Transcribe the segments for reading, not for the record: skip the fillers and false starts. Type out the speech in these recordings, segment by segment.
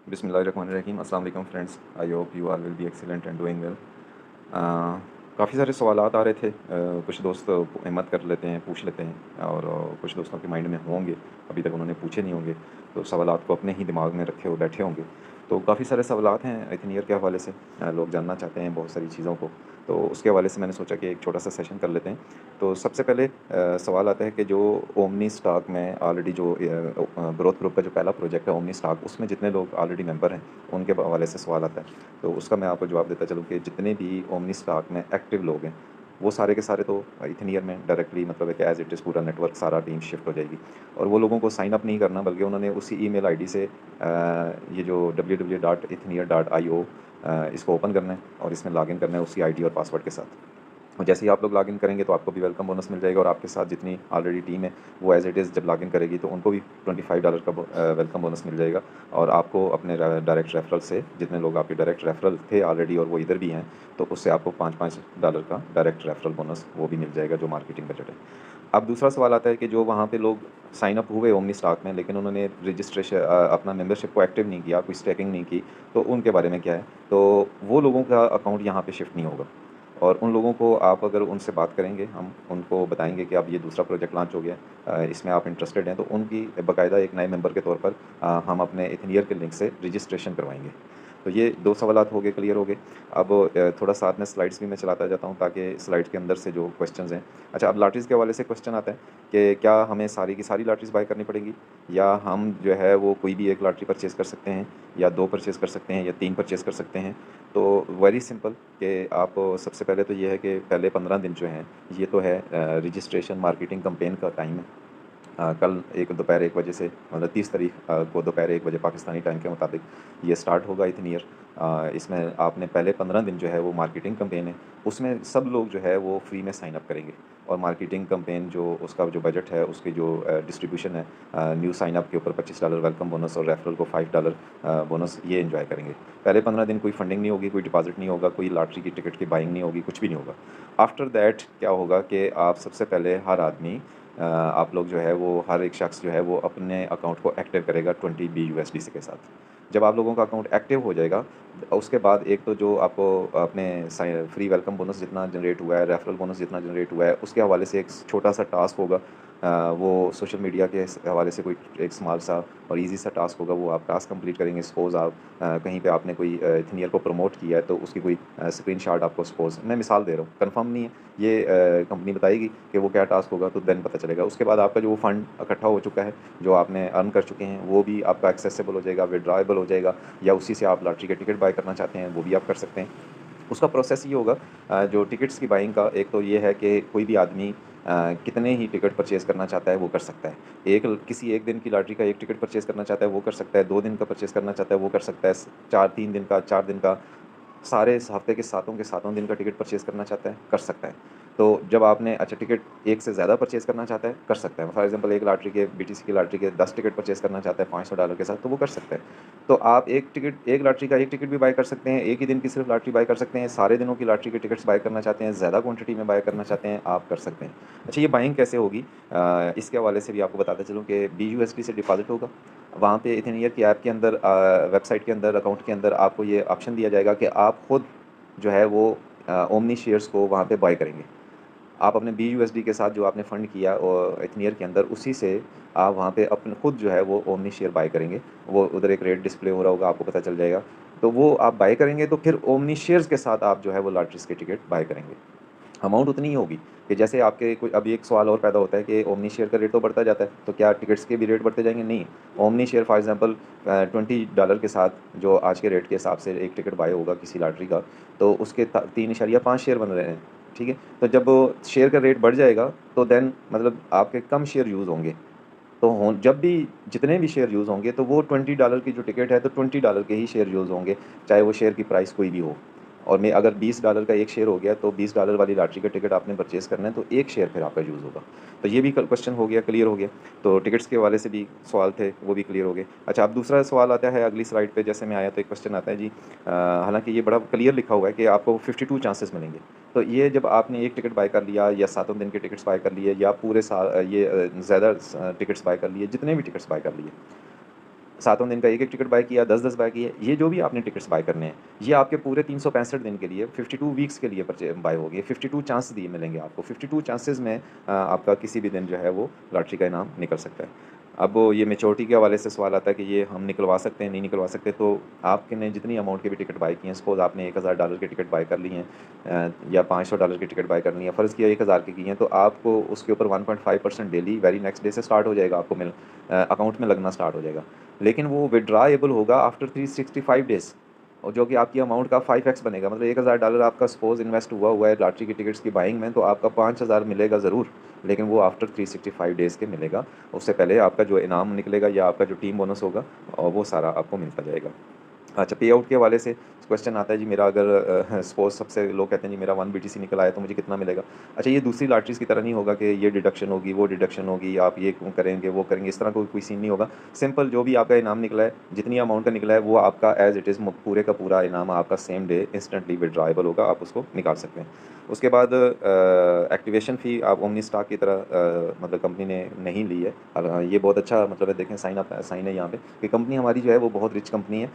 बिस्मिल्लाहिर्रहमानिर्रहीम। अस्सलाम वालेकुम friends, I hope you are will be excellent and doing well. काफ़ी सारे सवालात आ रहे थे। कुछ दोस्त हिम्मत कर लेते हैं, पूछ लेते हैं, और कुछ दोस्तों के माइंड में होंगे, अभी तक उन्होंने पूछे नहीं होंगे, तो सवालात को अपने ही दिमाग में रखे हुए बैठे होंगे। तो काफ़ी सारे सवालात हैं एथनियर के हवाले से। लोग जानना चाहते हैं बहुत सारी चीज़ों को, तो उसके हवाले से मैंने सोचा कि एक छोटा सा सेशन कर लेते हैं। तो सबसे पहले सवाल आता है कि जो ओमनी स्टॉक में ऑलरेडी जो ग्रोथ ग्रुप का जो पहला प्रोजेक्ट है ओमनी स्टॉक, उसमें जितने लोग ऑलरेडी मेंबर हैं उनके हवाले से सवाल आता है। तो उसका मैं आपको जवाब देता चलूँ कि जितने भी ओमनी स्टॉक में एक्टिव लोग हैं वो सारे के सारे तो इथनियर में डायरेक्टली, मतलब है कि एज इट इज़ पूरा नेटवर्क सारा टीम शिफ्ट हो जाएगी। और वो लोगों को साइन अप नहीं करना, बल्कि उन्होंने उसी ईमेल आईडी से ये जो www.ethnier.io इसको ओपन करना है और इसमें लॉगिन करना है उसी आईडी और पासवर्ड के साथ। और जैसे ही आप लोग लॉगिन करेंगे तो आपको भी वेलकम बोनस मिल जाएगा, और आपके साथ जितनी ऑलरेडी टीम है वो एज़ इट इज़ जब लॉगिन करेगी तो उनको भी $25 का वेलकम बोनस मिल जाएगा। और आपको अपने डायरेक्ट रेफरल से, जितने लोग आपके डायरेक्ट रेफरल थे ऑलरेडी और वो इधर भी हैं, तो उससे आपको $5 का डायरेक्ट रेफरल बोनस वो भी मिल जाएगा जो मार्केटिंग बजट है। अब दूसरा सवाल आता है कि जो वहाँ पे लोग साइन अप हुए ओमनी स्टॉक में, लेकिन उन्होंने रजिस्ट्रेशन अपना मेंबरशिप को एक्टिव नहीं किया, कोई स्टेकिंग नहीं की, तो उनके बारे में क्या है? तो वो लोगों का अकाउंट यहाँ पे शिफ्ट नहीं होगा। और उन लोगों को आप अगर उनसे बात करेंगे, हम उनको बताएंगे कि अब ये दूसरा प्रोजेक्ट लॉन्च हो गया, इसमें आप इंटरेस्टेड हैं, तो उनकी बाकायदा एक नए मेंबर के तौर पर हम अपने एथनियर के लिंक से रजिस्ट्रेशन करवाएंगे। तो ये दो सवालात हो गए, क्लियर हो गए। अब थोड़ा साथ में स्लाइड्स भी मैं चलाता जाता हूँ ताकि स्लाइड्स के अंदर से जो क्वेश्चंस हैं। अच्छा, अब लॉटरीज़ के हवाले से क्वेश्चन आता है कि क्या हमें सारी की सारी लॉटरीज़ बाय करनी पड़ेगी, या हम जो है वो कोई भी एक लॉटरी परचेज़ कर सकते हैं, या 2 परचेज़ कर सकते हैं, या 3 परचेज़ कर सकते हैं। तो वेरी सिंपल कि आप सबसे पहले तो ये है कि पहले 15 दिन जो हैं ये तो है रजिस्ट्रेशन मार्केटिंग कैंपेन का टाइम है। कल एक दोपहर 1 बजे से, मतलब 30 तारीख को दोपहर 1 बजे पाकिस्तानी टाइम के मुताबिक ये स्टार्ट होगा इथनियर। इसमें आपने पहले 15 दिन जो है वो मार्केटिंग कैंपेन है, उसमें सब लोग जो है वो फ्री में साइन अप करेंगे। और मार्केटिंग कैंपेन जो उसका जो बजट है, उसकी जो डिस्ट्रीब्यूशन है, न्यू साइन अप के ऊपर $25 वेलकम बोनस और रेफरल को $5 बोनस, ये एंजॉय करेंगे। पहले 15 दिन कोई फंडिंग नहीं होगी, कोई डिपॉजिट नहीं होगा, कोई लॉटरी की टिकट की बाइंग नहीं होगी, कुछ भी नहीं होगा। आफ्टर दैट क्या होगा कि आप सबसे पहले हर आदमी, आप लोग जो है वो हर एक शख्स जो है वो अपने अकाउंट को एक्टिव करेगा 20 BUSD के साथ। जब आप लोगों का अकाउंट एक्टिव हो जाएगा, उसके बाद एक तो जो आपको अपने फ्री वेलकम बोनस जितना जनरेट हुआ है, रेफरल बोनस जितना जनरेट हुआ है, उसके हवाले से एक छोटा सा टास्क होगा। वो सोशल मीडिया के हवाले से कोई एक स्मॉल सा और इजी सा टास्क होगा, वो आप टास्क कंप्लीट करेंगे। सपोज़ आप कहीं पे आपने कोई इथनियर को प्रमोट किया है, तो उसकी कोई स्क्रीनशॉट आपको, सपोज़ मैं मिसाल दे रहा हूँ, कंफर्म नहीं है, ये कंपनी बताएगी कि वो क्या टास्क होगा, तो देन पता चलेगा। उसके बाद आपका जो वो फंड इकट्ठा हो चुका है, जो आपने अर्न कर चुके हैं, वो भी आपका एक्सेसिबल हो जाएगा, विड्रॉएबल हो जाएगा, या उसी से आप लॉटरी के टिकट बाय करना चाहते हैं वो भी आप कर सकते हैं। उसका प्रोसेस ये होगा, जो टिकट्स की बाइंग का, एक तो ये है कि कोई भी आदमी कितने ही टिकट परचेज़ करना चाहता है वो कर सकता है। किसी एक दिन की लॉटरी का एक टिकट परचेज़ करना चाहता है वो कर सकता है, 2 दिन का परचेज़ करना चाहता है वो कर सकता है, 3 दिन का, 4 दिन का, सारे इस हफ़्ते के सातों दिन का टिकट परचेज़ करना चाहता है, कर सकता है। तो जब आपने, अच्छा, टिकट एक से ज़्यादा परचेज़ करना चाहता है, कर सकता है। फॉर एग्ज़ाम्पल एक लॉटरी के, बीटीसी की लॉटरी के 10 टिकट परचेज़ करना चाहता है $500 के साथ, तो वो कर सकता है। तो आप एक लॉटरी का एक टिकट भी बाय कर सकते हैं, एक ही दिन की सिर्फ़ लॉटरी बाय कर सकते हैं, सारे दिनों की लॉटरी के टिकट्स बाय करना चाहते हैं, ज़्यादा क्वांटिटी में बाय करना चाहते हैं, आप कर सकते हैं। अच्छा, ये बाइंग कैसे होगी? इसके हवाले से भी आपको बताता चलूँ कि BUSD से डिपॉज़िट होगा। वहाँ पे इथनियर की ऐप के अंदर, वेबसाइट के अंदर, अकाउंट के अंदर आपको ये ऑप्शन दिया जाएगा कि आप खुद जो है वो ओमनी शेयर्स को वहाँ पे बाय करेंगे। आप अपने BUSD के साथ जो आपने फ़ंड किया और इथनियर के अंदर, उसी से आप वहाँ पे अपने खुद जो है वो ओमनी शेयर बाय करेंगे। वो उधर एक रेट डिस्प्ले हो रहा होगा, आपको पता चल जाएगा। तो वो आप बाय करेंगे, तो फिर ओमनी शेयर्स के साथ आप जो है वो लॉटरीज़ के टिकट बाय करेंगे। अमाउंट उतनी ही होगी कि जैसे आपके कोई, अभी एक सवाल और पैदा होता है कि ओमनी शेयर का रेट तो बढ़ता जाता है, तो क्या टिकट्स के भी रेट बढ़ते जाएंगे? नहीं। ओमनी शेयर फॉर एग्जांपल $20 के साथ, जो आज के रेट के हिसाब से एक टिकट बाय होगा किसी लॉटरी का, तो उसके 3.5 शेयर बन रहे हैं। ठीक है, तो जब शेयर का रेट बढ़ जाएगा, तो देन मतलब आपके कम शेयर यूज़ होंगे। तो हों जब भी जितने भी शेयर यूज़ होंगे, तो वो $20 की जो टिकट है, तो $20 के ही शेयर यूज़ होंगे, चाहे वो शेयर की प्राइस कोई भी हो। और मैं अगर $20 का एक शेयर हो गया, तो $20 वाली लॉटरी का टिकट आपने परचेज़ करना है, तो एक शेयर फिर आपका यूज़ होगा। तो ये भी क्वेश्चन हो गया, क्लियर हो गया। तो टिकट्स के हवाले से भी सवाल थे, वो भी क्लियर हो गए। अच्छा, अब दूसरा सवाल आता है अगली स्लाइड पे, जैसे मैं आया तो एक क्वेश्चन आता है जी, हालाँकि ये बड़ा क्लियर लिखा हुआ है कि आपको 52 चांसेस मिलेंगे। तो ये जब आपने एक टिकट बाय कर लिया, या सातों दिन के टिकट्स बाय कर लिए, या पूरे साल ज़्यादा टिकट्स बाय कर लिए, जितने भी टिकट्स बाय कर लिए, सातों दिन का एक-एक टिकट बाय किया, 10-10 बाय किए, ये जो भी आपने टिकट्स बाय करने हैं, ये आपके पूरे 365 दिन के लिए 52 वीक्स के लिए बाय होगी। 52 चांस दिए मिलेंगे आपको। 52 चांसेस में आपका किसी भी दिन जो है वो लॉटरी का इनाम निकल सकता है। अब ये मैच्योरिटी के हवाले से सवाल आता है कि ये हम निकलवा सकते हैं, नहीं निकलवा सकते, तो आपने जितनी अमाउंट के भी टिकट बाय किए हैं, सपोज़ आपने $1000 की टिकट बाय कर ली हैं या $500 की टिकट बाय कर ली है, फ़र्ज़ किया 1000 की हैं, तो आपको उसके ऊपर 1.5% डेली वेरी नेक्स्ट डे से स्टार्ट हो जाएगा, आपको अकाउंट में लगना स्टार्ट हो जाएगा। लेकिन वो विथड्रॉएबल होगा आफ्टर 365 डेज़, और जो कि आपकी अमाउंट का 5x बनेगा। मतलब $1000 आपका सपोज़ इन्वेस्ट हुआ है लॉटरी की टिकट्स की बाइंग में, तो आपका 5000 मिलेगा ज़रूर, लेकिन वो आफ्टर 365 डेज़ के मिलेगा। उससे पहले आपका जो इनाम निकलेगा या आपका जो टीम बोनस होगा वो सारा आपको मिलता जाएगा। अच्छा, पे आउट के हवाले से क्वेश्चन आता है जी, मेरा अगर सपोज़ सबसे लोग कहते हैं जी मेरा 1 बीटीसी निकल आया तो मुझे कितना मिलेगा? अच्छा, ये दूसरी लॉटरीज़ की तरह नहीं होगा कि ये डिडक्शन होगी, वो डिडक्शन होगी, आप ये करेंगे, वो करेंगे, इस तरह कोई सीन नहीं होगा। सिंपल जो भी आपका इनाम निकला है, जितनी अमाउंट का निकला है, वो आपका एज़ इट इज़ पूरे का पूरा इनाम आपका सेम डे इंस्टेंटली विथड्रॉएबल होगा, आप उसको निकाल सकते हैं। उसके बाद एक्टिवेशन फ़ी आप ओमनी स्टॉक की तरह मतलब कंपनी ने नहीं ली है। ये बहुत अच्छा मतलब है, देखें साइन है यहाँ पे कि कंपनी हमारी जो है वो बहुत रिच कंपनी है।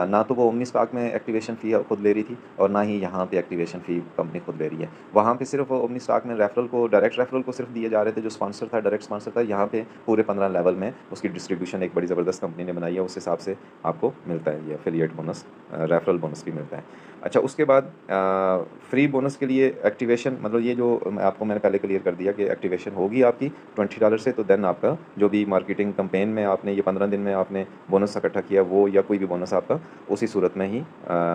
ना तो वो ओमनी स्टॉक में एक्टिवेशन फ़ी खुद ले रही थी और ना ही यहाँ पे एक्टिवेशन फ़ी कंपनी खुद ले रही है। वहाँ पे सिर्फ ओमनी स्टॉक में डायरेक्ट रेफरल को सिर्फ दिए जा रहे थे, जो स्पॉन्सर था, डायरेक्ट स्पॉन्सर था। यहाँ पे पूरे 15 लेवल में उसकी डिस्ट्रीब्यूशन एक बड़ी ज़बरदस्त कंपनी ने बनाई है, उस हिसाब से आपको मिलता है ये एफिलिएट बोनस, रेफरल बोनस भी मिलता है। अच्छा, उसके बाद फ्री बोनस के लिए एक्टिवेशन, मतलब ये जो मैंने पहले क्लियर कर दिया कि एक्टिवेशन होगी आपकी $20 से, तो देन आपका जो भी मार्केटिंग कैंपेन में आपने ये 15 दिन में आपने बोनस इकट्ठा किया, वो या कोई भी बोनस आपका उसी सूरत में ही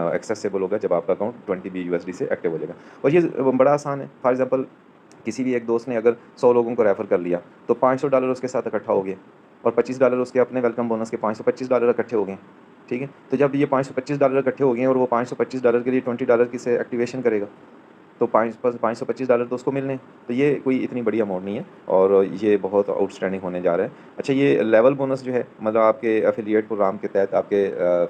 एक्सेसिबल होगा जब आपका अकाउंट 20 BUSD से एक्टिव हो जाएगा। और ये बड़ा आसान है। फॉर एग्जांपल किसी भी एक दोस्त ने अगर 100 लोगों को रेफ़र कर लिया, तो $500 उसके साथ इकट्ठा हो गए और $25 उसके अपने वेलकम बोनस के $525 इकट्ठे हो गए। ठीक है? तो जब ये $525 इकट्ठे हो गए और वो $525 के लिए $20 की से एक्टिवेशन करेगा, तो $525 तो उसको मिलने हैं। तो ये कोई इतनी बड़ी अमाउंट नहीं है और ये बहुत आउटस्टैंडिंग होने जा रहा है। अच्छा, ये लेवल बोनस जो है, मतलब आपके एफिलिएट प्रोग्राम के तहत आपके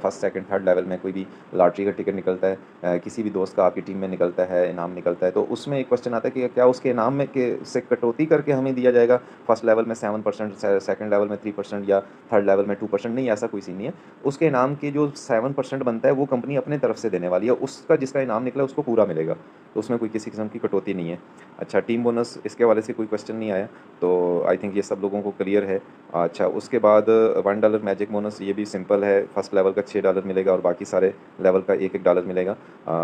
फर्स्ट, सेकंड, थर्ड लेवल में कोई भी लॉटरी का टिकट निकलता है, किसी भी दोस्त का आपकी टीम में निकलता है, इनाम निकलता है, तो उसमें एक क्वेश्चन आता है कि क्या उसके इनाम में के से कटौती करके हमें दिया जाएगा? फर्स्ट लेवल में 7%, सेकंड लेवल में 3% या थर्ड लेवल में 2%? नहीं, ऐसा कोई सीन नहीं है। उसके इनाम के जो 7% बनता है वो कंपनी अपने तरफ से देने वाली है, उसका जिसका इनाम निकला उसको पूरा मिलेगा। तो उसमें कोई किसी किस्म की कटौती नहीं है। अच्छा, टीम बोनस इसके हवाले से कोई क्वेश्चन नहीं आया, तो आई थिंक ये सब लोगों को क्लियर है। अच्छा, उसके बाद $1 मैजिक बोनस, ये भी सिंपल है। फर्स्ट लेवल का $6 मिलेगा और बाकी सारे लेवल का $1-1 मिलेगा।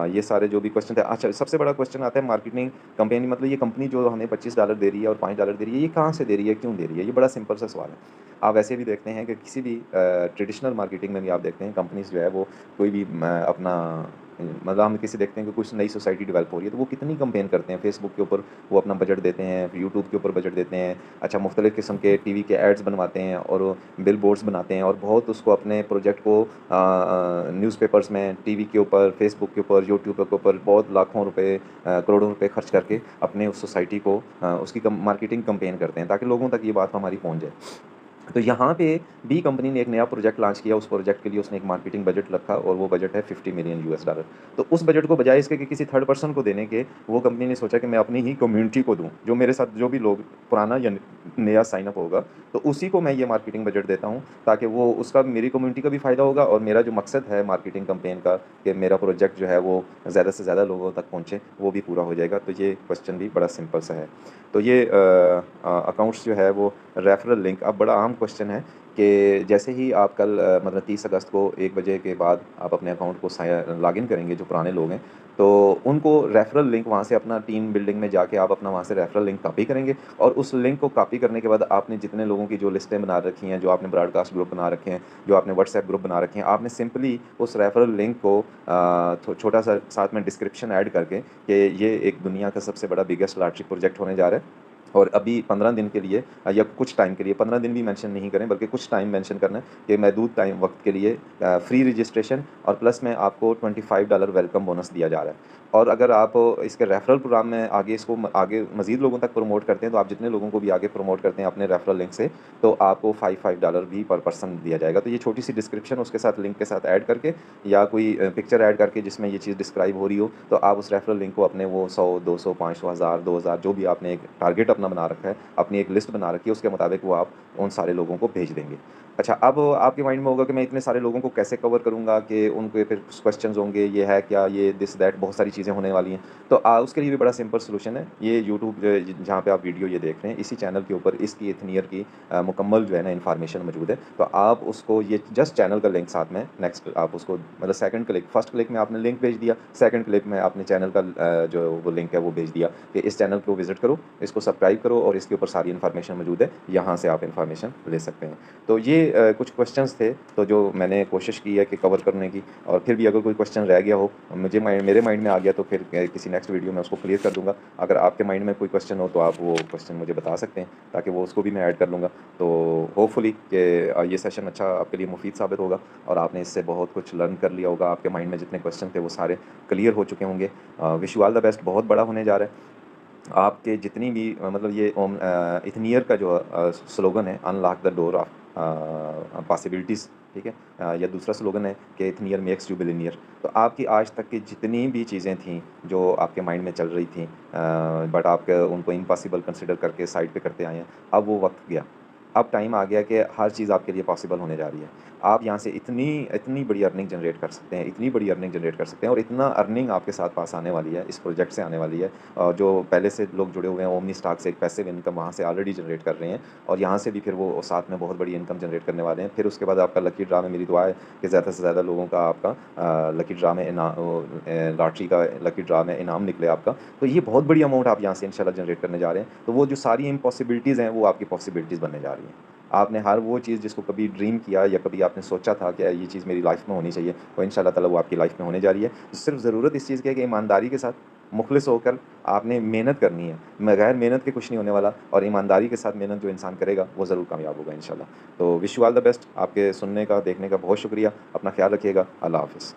ये सारे जो भी क्वेश्चन थे। अच्छा, सबसे बड़ा क्वेश्चन आता है मार्केटिंग कंपेनी, मतलब ये कंपनी जो हमें $25 दे रही है और $5 दे रही है, ये कहाँ से दे रही है, क्यों दे रही है? ये बड़ा सिंपल सा सवाल है। आप वैसे भी देखते हैं कि किसी भी ट्रेडिशनल मार्केटिंग में भी आप देखते हैं कंपनीज़ जो है वो कोई भी अपना मतलब हम किसी देखते हैं कि कुछ नई सोसाइटी डेवलप हो रही है, तो वो कितनी कंपेन करते हैं फेसबुक के ऊपर, वो अपना बजट देते हैं, यूट्यूब के ऊपर बजट देते हैं। अच्छा, मुख्तलिफ़ किस्म के टीवी के एड्स बनवाते हैं और बिल बोर्ड्स बनाते हैं और बहुत उसको अपने प्रोजेक्ट को न्यूज़पेपर्स में, टीवी के ऊपर, फेसबुक के ऊपर, यूट्यूब के ऊपर बहुत लाखों रुपए, करोड़ों रुपए खर्च करके अपने उस सोसाइटी को उसकी मार्केटिंग कंपेन करते हैं ताकि लोगों तक ये बात हमारी पहुँच जाए। तो यहाँ पे भी कंपनी ने एक नया प्रोजेक्ट लॉन्च किया, उस प्रोजेक्ट के लिए उसने एक मार्केटिंग बजट रखा और वो बजट है $50 मिलियन। तो उस बजट को बजाय इसके कि किसी थर्ड पर्सन को देने के, वो कंपनी ने सोचा कि मैं अपनी ही कम्युनिटी को दूँ, जो मेरे साथ जो भी लोग पुराना या नया साइन अप होगा, तो उसी को मैं ये मार्केटिंग बजट देता हूँ ताकि वो उसका मेरी कम्युनिटी का भी फ़ायदा होगा और मेरा जो मकसद है मार्केटिंग कैंपेन का कि मेरा प्रोजेक्ट जो है वो ज़्यादा से ज़्यादा लोगों तक पहुँचे, वो भी पूरा हो जाएगा। तो ये क्वेश्चन भी बड़ा सिंपल सा है। तो ये अकाउंट्स जो है वो रेफरल लिंक, अब बड़ा अहम क्वेश्चन है कि जैसे ही आप कल मतलब 30 अगस्त को 1 बजे के बाद आप अपने अकाउंट को लॉगिन करेंगे, जो पुराने लोग हैं, तो उनको रेफरल लिंक वहाँ से अपना टीम बिल्डिंग में जाके आप अपना वहाँ से रेफरल लिंक कॉपी करेंगे और उस लिंक को कॉपी करने के बाद आपने जितने लोगों की जो लिस्टें बना रखी हैं, जो आपने ब्रॉडकास्ट ग्रुप बना रखे हैं, जो आपने व्हाट्सएप ग्रुप बना रखे हैं, आपने सिंपली उस रेफरल लिंक को छोटा सा साथ में डिस्क्रिप्शन ऐड करके कि ये एक दुनिया का सबसे बड़ा बिगेस्ट लॉटरी प्रोजेक्ट होने जा रहा है और अभी 15 दिन के लिए या कुछ टाइम के लिए, 15 दिन भी मेंशन नहीं करें बल्कि कुछ टाइम मेंशन करना है कि महदूद टाइम वक्त के लिए फ्री रजिस्ट्रेशन और प्लस में आपको $25 वेलकम बोनस दिया जा रहा है। और अगर आप इसके रेफरल प्रोग्राम में आगे इसको आगे मज़ीद लोगों तक प्रमोट करते हैं, तो आप जितने लोगों को भी आगे प्रमोट करते हैं अपने रेफरल लिंक से, तो आपको $5 भी पर पर्सन दिया जाएगा। तो ये छोटी सी डिस्क्रिप्शन उसके साथ लिंक के साथ ऐड करके या कोई पिक्चर ऐड करके जिसमें ये चीज़ डिस्क्राइब हो रही हो, तो आप उस रेफरल लिंक को अपने वो 100, 200, 500, 1000, 2000 जो भी आपने एक टारगेट अपना बना रखा है, अपनी एक लिस्ट बना रखी है, उसके मुताबिक वो आप उन सारे लोगों को भेज देंगे। अच्छा, अब आपके माइंड में होगा कि मैं इतने सारे लोगों को कैसे कवर करूँगा कि उनके फिर क्वेश्चंस होंगे, ये है क्या, ये दिस दैट बहुत सारी चीज़ें होने वाली हैं। तो उसके लिए भी बड़ा सिंपल सॉल्यूशन है। ये यूट्यूब जो है जहाँ पे आप वीडियो ये देख रहे हैं, इसी चैनल के ऊपर इसकी इथनियर की मुकम्मल जो है ना इन्फॉर्मेशन मौजूद है। तो आप उसको ये जस्ट चैनल का लिंक साथ में नेक्स्ट आप उसको मतलब सेकंड क्लिक फर्स्ट क्लिक में आपने लिंक भेज दिया, सेकंड क्लिक में आपने चैनल का जो वो लिंक है वो भेज दिया कि इस चैनल को विज़िट करो, इसको सब्सक्राइब करो और इसके ऊपर सारी इन्फॉर्मेशन मौजूद है, यहाँ से आप इन्फॉर्मेशन ले सकते हैं। तो ये कुछ क्वेश्चंस थे, तो जो मैंने कोशिश की है कि कवर करने की, और फिर भी अगर कोई क्वेश्चन रह गया हो, मेरे माइंड में आ गया तो फिर किसी नेक्स्ट वीडियो में उसको क्लियर कर दूँगा। अगर आपके माइंड में कोई क्वेश्चन हो तो आप वो क्वेश्चन मुझे बता सकते हैं, ताकि वो उसको भी मैं ऐड कर लूँगा। तो होपफुली कि ये सेशन अच्छा आपके लिए मुफ़ीद साबित होगा और आपने इससे बहुत कुछ लर्न कर लिया होगा। आपके माइंड में जितने क्वेश्चन थे वो सारे क्लियर हो चुके होंगे। Wish you all the best. बहुत बड़ा होने जा रहा है। आपके जितनी भी मतलब ये इथनियर का जो स्लोगन है, unlock the door of possibilities, ठीक है? या दूसरा स्लोगन है कि इथनियर मेक्स यू बिलियनियर। तो आपकी आज तक की जितनी भी चीज़ें थीं जो आपके माइंड में चल रही थीं, बट आप उनको इम्पॉसिबल कंसिडर करके साइड पे करते आए हैं, अब वो वक्त गया। अब टाइम आ गया कि हर चीज़ आपके लिए पॉसिबल होने जा रही है। आप यहाँ से इतनी इतनी बड़ी अर्निंग जनरेट कर सकते हैं, इतनी बड़ी अर्निंग जनरेट कर सकते हैं, और इतना अर्निंग आपके साथ पास आने वाली है, इस प्रोजेक्ट से आने वाली है। जो पहले से लोग जुड़े हुए हैं ओमनी स्टॉक से, एक पैसिव इनकम वहाँ से ऑलरेडी जनरेट कर रहे हैं, और यहाँ से भी फिर वो साथ में बहुत बड़ी इनकम जनरेट करने वाले हैं। फिर उसके बाद आपका लकी ड्रा में मेरी दुआ है कि ज़्यादा से ज़्यादा लोगों का आपका लकी ड्रा में लॉटरी का लकी ड्रा में इनाम निकले आपका। तो ये बहुत बड़ी अमाउंट आप यहाँ से इंशाल्लाह जनरेट करने जा रहे हैं। तो वो जो सारी इम्पॉसिबिलिटीज़ हैं वो आपकी पॉसिबिलिटीज़ बनने जा रही हैं। आपने हर वो चीज़ जिसको कभी ड्रीम किया या कभी आपने सोचा था कि ये चीज़ मेरी लाइफ़ में होनी चाहिए, वो इंशाल्लाह ताला वो आपकी लाइफ़ में होने जा रही है। तो सिर्फ़ ज़रूरत इस चीज़ की है कि ईमानदारी के साथ, मुख़लिस होकर आपने मेहनत करनी है। बगैर मेहनत के कुछ नहीं होने वाला, और ईमानदारी के साथ मेहनत जो इंसान करेगा, वो ज़रूर कामयाब होगा इंशाल्लाह। तो wish you all the best. आपके सुनने का, देखने का बहुत शुक्रिया। अपना ख़्याल रखिएगा। अल्लाह हाफ़िज़।